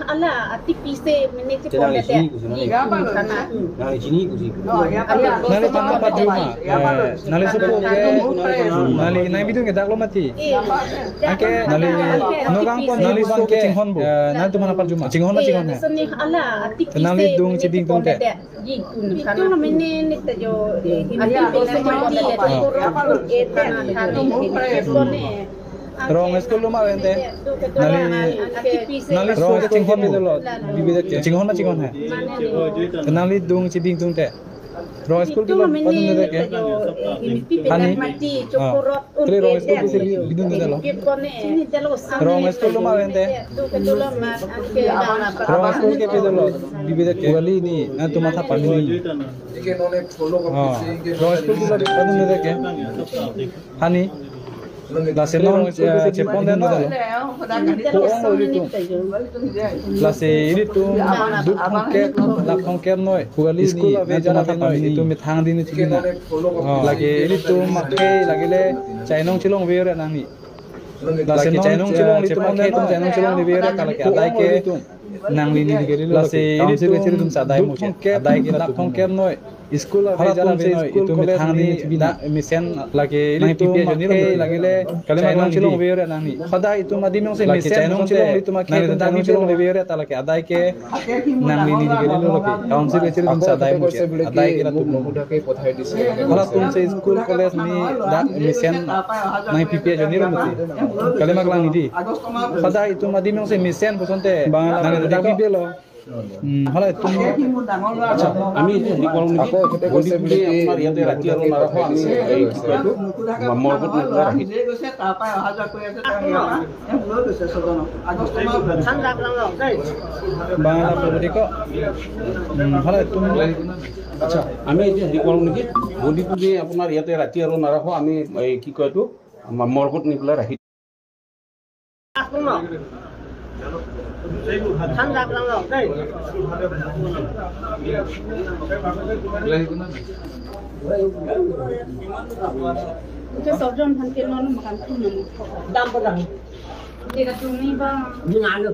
ala atik pise menit po dete. Nali sini kusi. Nali tanggal 4 Juma. Nali supo ke nali nai bidung ke daklo mati. Ake nali nogang pon nali bang ke cinghon bu. Nali tu mana 4 Juma. Cinghon na cinghon na. Seni ala atik pise. Nali dung cibing dung te. Itu namanya nita jo atik pise mati kurang eta kana Rong school lu mah ente. Nali rong ke cinghon itu loh. Bibit cinghon na cinghon hai. Nali dung cibing dung te. Rong school tu padun dede ke. Hani mati cukurot Tri rong school tu bidung dede loh. Rong school lu mah ente. Rong school ke bidung loh. Bibit ke wali ni. Nanti mata pani ni. Rong school tu padun dede ke. Hani Lase nong cepon den dalo. Koong iri tu. Lase iri tu duk hongker noi. Kuali ni nanti mata pani itu mithang din itu na. Lagi iri tu makai lagi le cainong cilong vere nang ni. Lase cainong cilong itu makai tu cainong cilong di vere kalau ke adai ke nang lini digeri lase iri tu duk adai ke dak hongker noi. School of Hajara Venoi itu mithang ni bina misen lagi itu makai lagi le kalau macam cilong vere nang ni pada itu madimong se misen cainong cilong itu makai tentang cilong vere ta lagi adai ke nang lini digeri lo lagi council ke cilong sa adai mo adai ke tu mudah ke pothai dis kalau tu se school college ni dak misen nang PPA joni lo mati kalau maklang ni di pada itu madimong se misen posonte nang dak PPA lo Hala itu Ami di kolom ni bodi beli apnar ya tera tiar na raho ami itu mamor put na rahit Bangala bodi ko hala itu আচ্ছা আমি এতিয়া হেৰি কৰোঁ নেকি বডি পুজি আপোনাৰ ইয়াতে ৰাতি আৰু নাৰাখোঁ আমি এই কি কয় এইটো আমাৰ মৰকত নি পেলাই ৰাখি Sojon hanke nono makan tu nono. Dam berang. Jika tu ni bang. Ni nganu.